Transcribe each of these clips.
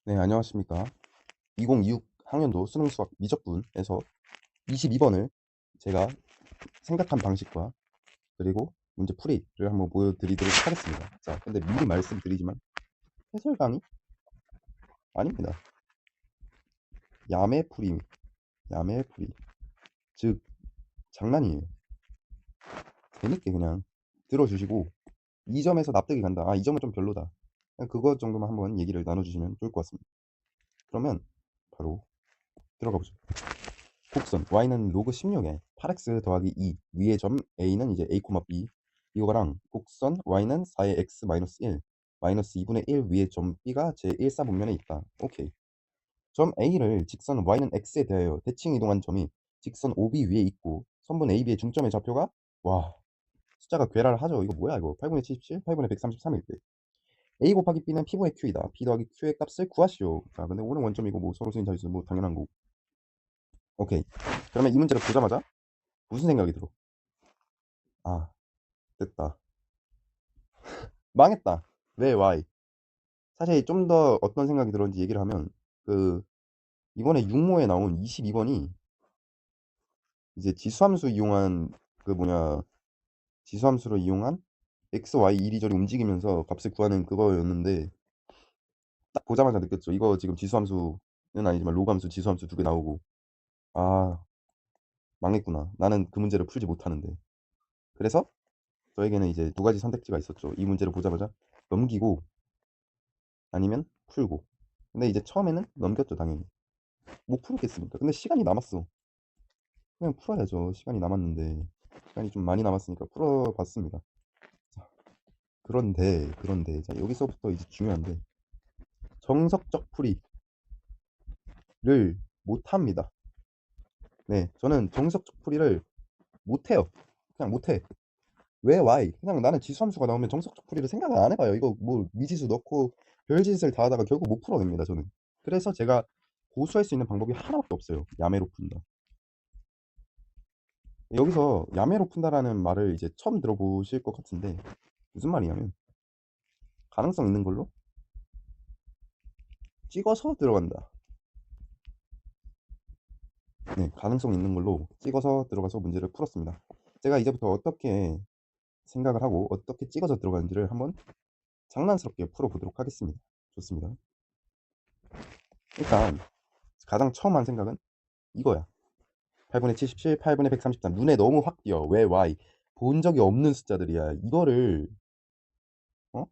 네, 안녕하십니까. 2026 학년도 수능 수학 미적분에서 22번을 제가 생각한 방식과 그리고 문제 풀이를 한번 보여드리도록 하겠습니다. 자, 근데 미리 말씀드리지만 해설강의 아닙니다. 야매풀이, 야매풀이. 즉, 장난이에요. 재밌게 그냥 들어주시고 이 점에서 납득이 간다. 아, 이 점은 좀 별로다. 그냥 그것 정도만 한번 얘기를 나눠주시면 좋을 것 같습니다. 그러면 바로 들어가 보죠. 곡선 y는 로그 16에 8x 더하기 2 위의 점 a는 이제 a, b 이거랑 곡선 y는 4의 x 마이너스 1 마이너스 2분의 1 위의 점 b가 제1사분면에 있다. 오케이. 점 a를 직선 y는 x에 대하여 대칭 이동한 점이 직선 OB 위에 있고 선분 AB의 중점의 좌표가 와 숫자가 괴랄 하죠. 이거 뭐야 이거 8분의 77, 8분의 133일 때 a 곱하기 b는 p분의 q이다. p 더하기 q의 값을 구하시오. 자, 근데 오는 원점이고 뭐 서로 수인 자릿수 뭐 당연한 거고. 오케이. 그러면 이 문제를 보자마자 무슨 생각이 들어? 아, 됐다. 망했다. 왜 why? 사실 좀 더 어떤 생각이 들었는지 얘기를 하면 그 이번에 육모에 나온 22번이 이제 지수함수 이용한 그 뭐냐 지수함수를 이용한 x, y 이리저리 움직이면서 값을 구하는 그거였는데 딱 보자마자 느꼈죠. 이거 지금 지수함수는 아니지만 로그함수, 지수함수 두 개 나오고 아 망했구나. 나는 그 문제를 풀지 못하는데. 그래서 저에게는 이제 두 가지 선택지가 있었죠. 이 문제를 보자마자 넘기고 아니면 풀고. 근데 이제 처음에는 넘겼죠, 당연히. 못 풀겠습니까? 근데 시간이 남았어. 그냥 풀어야죠. 시간이 남았는데. 시간이 좀 많이 남았으니까 풀어봤습니다. 자, 그런데, 자, 여기서부터 이제 중요한데, 정석적 풀이를 못합니다. 네, 저는 정석적 풀이를 못해요. 그냥 못해. 왜, why? 그냥 나는 지수함수가 나오면 정석적 풀이를 생각을 안 해봐요. 이거 뭐 미지수 넣고 별짓을 다 하다가 결국 못 풀어냅니다, 저는. 그래서 제가 고수할 수 있는 방법이 하나밖에 없어요. 야매로 푼다. 여기서 야매로 푼다라는 말을 이제 처음 들어보실 것 같은데 무슨 말이냐면 가능성 있는 걸로 찍어서 들어간다. 네, 가능성 있는 걸로 찍어서 들어가서 문제를 풀었습니다. 제가 이제부터 어떻게 생각을 하고 어떻게 찍어서 들어가는지를 한번 장난스럽게 풀어보도록 하겠습니다. 좋습니다. 일단 가장 처음 한 생각은 이거야. 8분의 77, 8분의 133 눈에 너무 확 띄어. 왜 y? 본 적이 없는 숫자들이야. 이거를 어?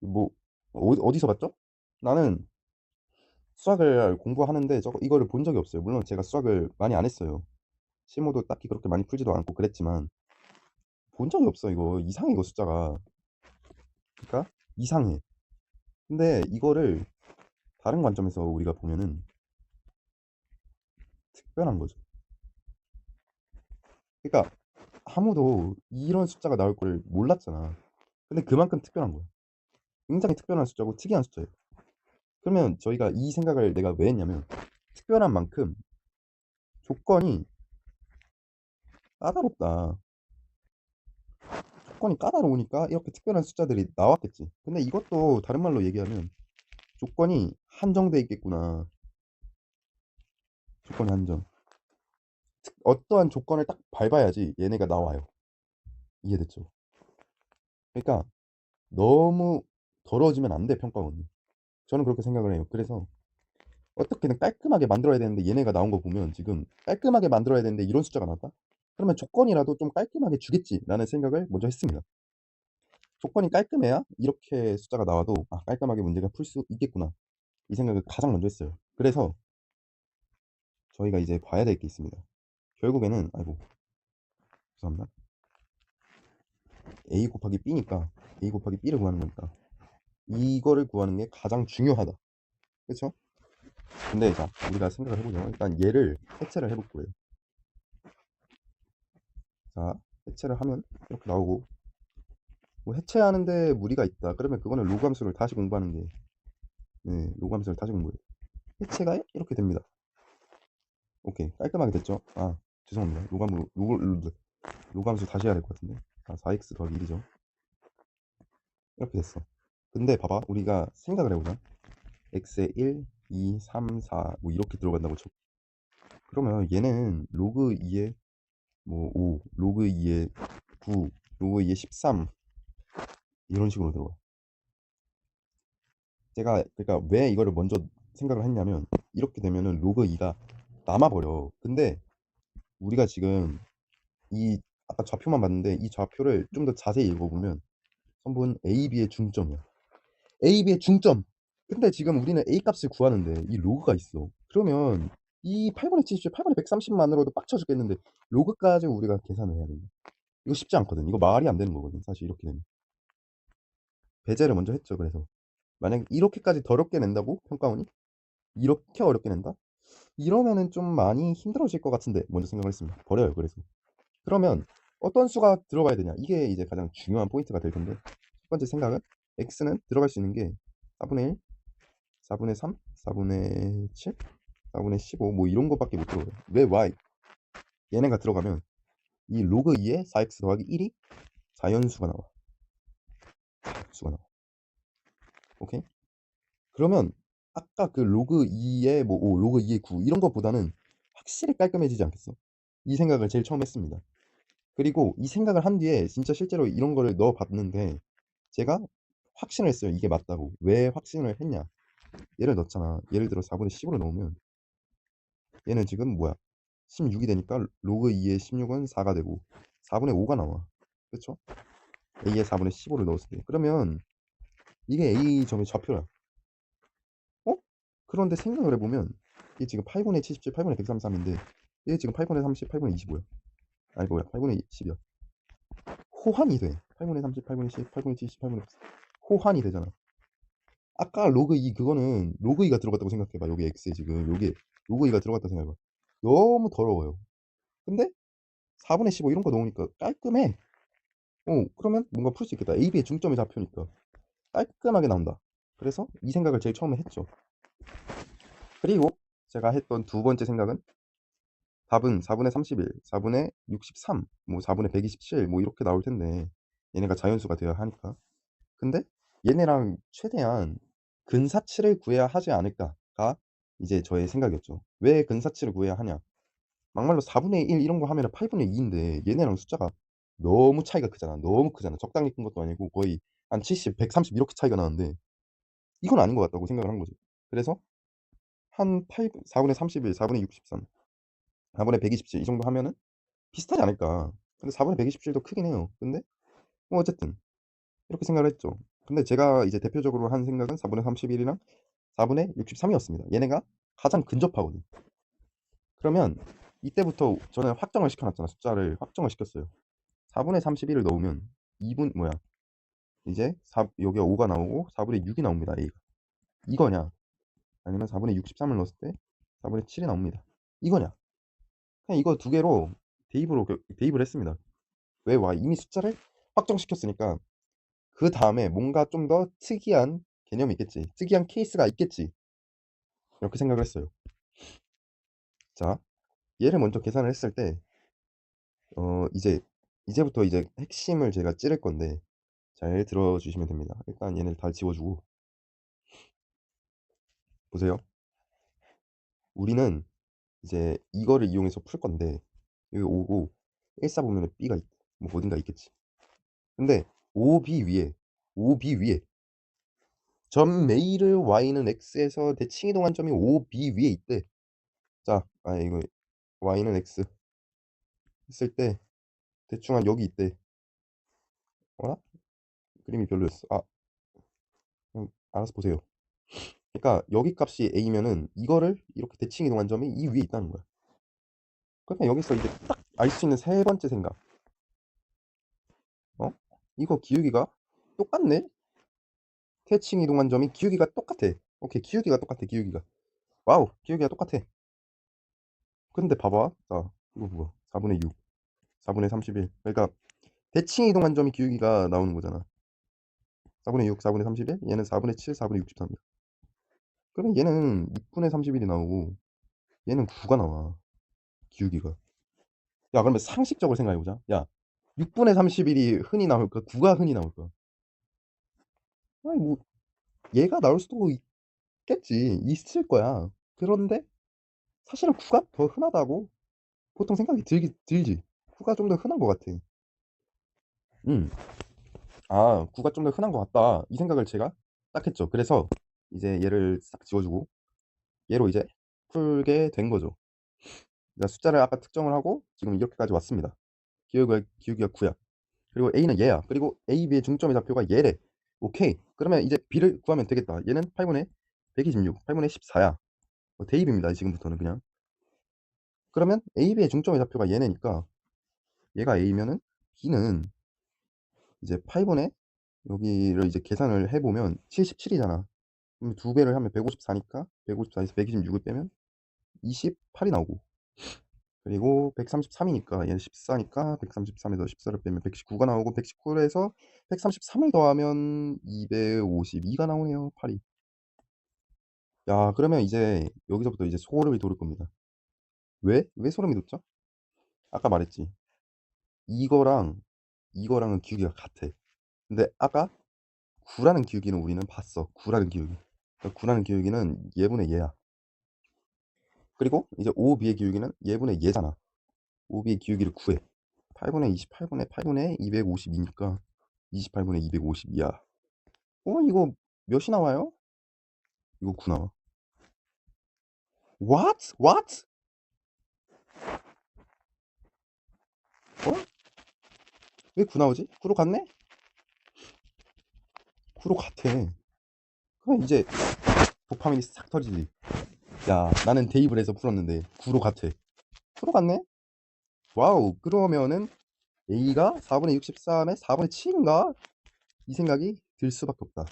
뭐 어디서 봤죠? 나는 수학을 공부하는데 저거 이거를 본 적이 없어요. 물론 제가 수학을 많이 안 했어요. 실무도 딱히 그렇게 많이 풀지도 않고 그랬지만 본 적이 없어. 이거 이상해 이거 숫자가. 그러니까 이상해. 근데 이거를 다른 관점에서 우리가 보면은 특별한 거죠. 그러니까 아무도 이런 숫자가 나올 걸 몰랐잖아. 근데 그만큼 특별한 거야. 굉장히 특별한 숫자고 특이한 숫자예요. 그러면 저희가 이 생각을 내가 왜 했냐면 특별한 만큼 조건이 까다롭다. 조건이 까다로우니까 이렇게 특별한 숫자들이 나왔겠지. 근데 이것도 다른 말로 얘기하면 조건이 한정돼 있겠구나. 조건이 한정. 어떠한 조건을 딱 밟아야지 얘네가 나와요. 이해됐죠? 그러니까 너무 더러워지면 안 돼, 평가원이. 저는 그렇게 생각을 해요. 그래서 어떻게든 깔끔하게 만들어야 되는데 얘네가 나온 거 보면 지금 깔끔하게 만들어야 되는데 이런 숫자가 나왔다? 그러면 조건이라도 좀 깔끔하게 주겠지라는 생각을 먼저 했습니다. 조건이 깔끔해야 이렇게 숫자가 나와도 아, 깔끔하게 문제가 풀 수 있겠구나. 이 생각을 가장 먼저 했어요. 그래서 저희가 이제 봐야 될 게 있습니다. 결국에는 아이고 죄송합니다. a 곱하기 b니까 a 곱하기 b를 구하는 거니까 이거를 구하는 게 가장 중요하다. 그렇죠? 근데 자 우리가 생각을 해보죠. 일단 얘를 해체를 해볼 거예요. 자 해체를 하면 이렇게 나오고 뭐 해체하는데 무리가 있다. 그러면 그거는 로그 함수를 다시 공부하는 게 네, 로그 함수를 다시 공부해요. 해체가 이렇게 됩니다. 오케이 깔끔하게 됐죠? 아 죄송합니다. 로그 함수 다시 해야 될 것 같은데 아 4x 더하기 1이죠. 이렇게 됐어. 근데 봐봐 우리가 생각을 해보자. x의 1, 2, 3, 4 뭐 이렇게 들어간다고 쳐. 그러면 얘는 로그 2에 뭐 5, 로그 2에 9, 로그 2에 13 이런 식으로 들어가. 제가 그러니까 왜 이거를 먼저 생각을 했냐면 이렇게 되면은 로그 2가 남아버려. 근데 우리가 지금 이 아까 좌표만 봤는데 이 좌표를 좀 더 자세히 읽어보면 선분 A, B의 중점이야. A, B의 중점. 근데 지금 우리는 A 값을 구하는데 이 로그가 있어. 그러면 이 8분의 70, 8분의 130만으로도 빡쳐 죽겠는데 로그까지 우리가 계산을 해야 돼. 이거 쉽지 않거든. 이거 말이 안 되는 거거든. 사실 이렇게 되면. 배제를 먼저 했죠. 그래서 만약 이렇게까지 더럽게 낸다고 평가원이 이렇게 어렵게 낸다? 이러면은 좀 많이 힘들어질 것 같은데 먼저 생각을 했습니다. 버려요. 그래서 그러면 어떤 수가 들어가야 되냐? 이게 이제 가장 중요한 포인트가 될 텐데 첫 번째 생각은 x는 들어갈 수 있는 게 4분의 1, 4분의 3, 4분의 7, 4분의 15 뭐 이런 것밖에 못 들어가요. 왜 y? 얘네가 들어가면 이 로그 2에 4x 더하기 1이 자연수가 나와. 수가 나와. 오케이? 그러면 아까 그 로그 2에 뭐 5, 로그 2에 9 이런 것보다는 확실히 깔끔해지지 않겠어? 이 생각을 제일 처음 했습니다. 그리고 이 생각을 한 뒤에 진짜 실제로 이런 거를 넣어 봤는데 제가 확신을 했어요. 이게 맞다고. 왜 확신을 했냐? 얘를 넣잖아. 예를 들어 4분의 15를 넣으면 얘는 지금 뭐야? 16이 되니까 로그 2의 16은 4가 되고 4분의 5가 나와. 그쵸? A에 4분의 15를 넣었을 때. 그러면 이게 A 점의 좌표야. 어? 그런데 생각을 해보면 이게 지금 8분의 77, 8분의 133인데 이게 지금 8분의 30, 8분의 25야. 아니 뭐야? 8분의 10이야. 호환이 돼. 8분의 30, 8분의 10, 8분의 70, 8분의 100. 호환이 되잖아. 아까 로그 2 그거는 로그 2가 들어갔다고 생각해봐. 여기 X에 지금 여기 로그 2가 들어갔다고 생각해봐. 너무 더러워요. 근데 4분의 15 이런 거 넣으니까 깔끔해. 그러면 뭔가 풀 수 있겠다. AB의 중점이 잡히니까 깔끔하게 나온다. 그래서 이 생각을 제일 처음에 했죠. 그리고 제가 했던 두 번째 생각은 답은 4분의 31, 4분의 63, 뭐 4분의 127, 뭐 이렇게 나올 텐데 얘네가 자연수가 되어야 하니까. 근데 얘네랑 최대한 근사치를 구해야 하지 않을까가 이제 저의 생각이었죠. 왜 근사치를 구해야 하냐? 막말로 4분의 1 이런 거 하면은 8분의 2인데 얘네랑 숫자가 너무 차이가 크잖아. 너무 크잖아. 적당히 큰 것도 아니고 거의 한 70, 130 이렇게 차이가 나는데 이건 아닌 것 같다고 생각을 한 거죠. 그래서 한 8, 4분의 31, 4분의 63, 4분의 127 이 정도 하면은 비슷하지 않을까. 근데 4분의 127도 크긴 해요. 근데 뭐 어쨌든 이렇게 생각을 했죠. 근데 제가 이제 대표적으로 한 생각은 4분의 31이랑 4분의 63이었습니다. 얘네가 가장 근접하거든. 그러면 이때부터 저는 확정을 시켜놨잖아. 숫자를 확정을 시켰어요. 4분의 31을 넣으면 2분 뭐야? 이제 4, 여기가 5가 나오고 4분의 6이 나옵니다. A가. 이거냐? 아니면 4분의 63을 넣었을 때 4분의 7이 나옵니다. 이거냐? 그냥 이거 두 개로 대입을 했습니다. 왜 와? 이미 숫자를 확정시켰으니까 그 다음에 뭔가 좀 더 특이한 개념이 있겠지. 특이한 케이스가 있겠지. 이렇게 생각을 했어요. 자, 얘를 먼저 계산을 했을 때 이제부터 이제 핵심을 제가 찌를 건데 잘 들어주시면 됩니다. 일단 얘네를 다 지워주고 보세요. 우리는 이제 이거를 이용해서 풀 건데 여기 5고 1사 보면은 B가 뭐 어딘가 있겠지. 근데 OB 위에 OB 위에 점 메이를 Y는 X에서 대칭 이동한 점이 OB 위에 있대. 자, 이거 Y는 X 했을 때 대충 한 여기 있대. 어라? 그림이 별로였어. 알아서 보세요. 그러니까 여기 값이 A면은 이거를 이렇게 대칭 이동한 점이 이 위에 있다는 거야. 그러니까 여기서 이제 딱 알 수 있는 세 번째 생각. 어? 이거 기울기가 똑같네? 대칭 이동한 점이 기울기가 똑같아. 오케이, 기울기가 똑같아, 기울기가. 와우, 기울기가 똑같아. 근데 봐봐. 자, 이거 뭐야? 4분의 6, 4분의 31. 그러니까 대칭 이동한 점이 기울기가 나오는 거잖아. 4분의 6, 4분의 31. 얘는 4분의 7, 4분의 63. 그러면 얘는 6분의 31이 나오고 얘는 9가 나와. 기울기가. 야, 그러면 상식적으로 생각해보자. 야, 6분의 31이 흔히 나올까? 9가 흔히 나올까? 아니, 뭐, 얘가 나올 수도 있겠지. 있을 거야. 그런데 사실은 9가 더 흔하다고 보통 생각이 들지. 9가 좀 더 흔한 것 같아. 음. 9가 좀 더 흔한 것 같다. 이 생각을 제가 딱 했죠. 그래서 이제 얘를 싹 지워 주고 얘로 이제 풀게 된 거죠. 내가 숫자를 아까 특정을 하고 지금 이렇게까지 왔습니다. 기울기가 9야. 그리고 A는 얘야. 그리고 A, B의 중점의 좌표가 얘래. 오케이. 그러면 이제 B를 구하면 되겠다. 얘는 8분의 126, 8분의 14야. 대입입니다. 지금부터는 그냥. 그러면 A, B의 중점의 좌표가 얘네니까 얘가 A면은 B는 이제 8분의 여기를 이제 계산을 해보면 77이잖아. 그럼 두 배를 하면 154니까 154에서 126을 빼면 28이 나오고 그리고 133이니까 얘는 14니까 133에서 14를 빼면 119가 나오고 119에서 133을 더하면 252가 나오네요. 8이. 야, 그러면 이제 여기서부터 이제 소름이 돋을 겁니다. 왜 소름이 돋죠? 아까 말했지. 이거랑 이거랑은 기울기가 같아. 근데 아까 9라는 기울기는 우리는 봤어. 9라는 기울기. 9라는 기울기는 얘분의 얘야. 그리고 이제 5b의 기울기는 얘분의 얘잖아. 5b의 기울기를 구해. 8분의 28분의 8분의 252니까 28분의 252야. 이거 몇이 나와요? 이거 9 나와. What? What? 어? 왜 9 나오지? 9로 같네? 9로 같아. 그럼 이제 도파민이 싹 터지지. 야, 나는 대입을 해서 풀었는데 9로 같아. 9로 같네? 와우. 그러면은 A가 4분의 63에 4분의 7인가? 이 생각이 들 수밖에 없다.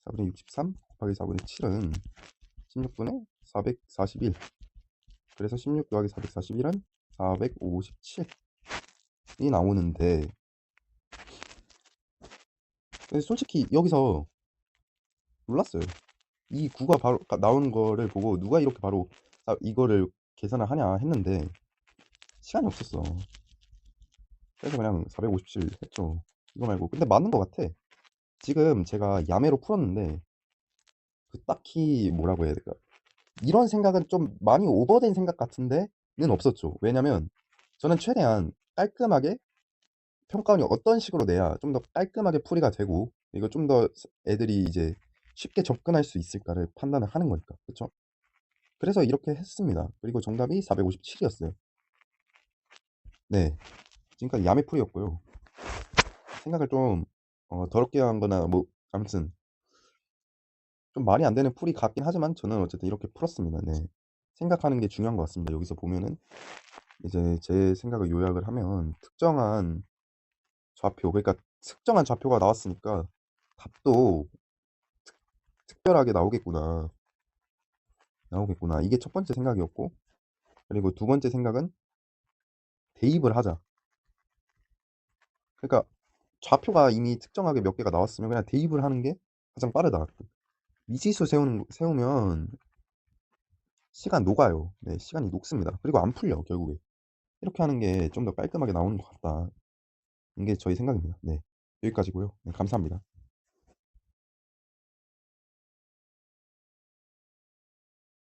4분의 63 곱하기 4분의 7은 16분의 441. 그래서 16 더하기 441은 457이 나오는데 솔직히 여기서 놀랐어요. 이 9가 바로 나오는 거를 보고 누가 이렇게 바로 이거를 계산을 하냐 했는데 시간이 없었어. 그래서 그냥 457 했죠. 이거 말고. 근데 맞는 것 같아. 지금 제가 야매로 풀었는데 딱히 뭐라고 해야 될까? 이런 생각은 좀 많이 오버된 생각 같은데는 없었죠. 왜냐면 저는 최대한 깔끔하게 평가원이 어떤 식으로 내야 좀 더 깔끔하게 풀이가 되고 이거 좀 더 애들이 이제 쉽게 접근할 수 있을까를 판단을 하는 거니까. 그쵸? 그래서 이렇게 했습니다. 그리고 정답이 457이었어요. 네. 지금까지 야매풀이였고요. 생각을 좀 더럽게 한 거나 뭐 아무튼 좀 말이 안 되는 풀이 같긴 하지만 저는 어쨌든 이렇게 풀었습니다. 네. 생각하는 게 중요한 것 같습니다. 여기서 보면은 이제 제 생각을 요약을 하면 특정한 좌표, 그러니까 특정한 좌표가 나왔으니까 답도 특별하게 나오겠구나. 이게 첫 번째 생각이었고, 그리고 두 번째 생각은 대입을 하자. 그러니까 좌표가 이미 특정하게 몇 개가 나왔으면 그냥 대입을 하는 게 가장 빠르다. 미지수 세우면 시간 녹아요. 네, 시간이 녹습니다. 그리고 안 풀려, 결국에. 이렇게 하는 게 좀 더 깔끔하게 나오는 것 같다. 이게 저희 생각입니다. 네, 여기까지고요. 네, 감사합니다.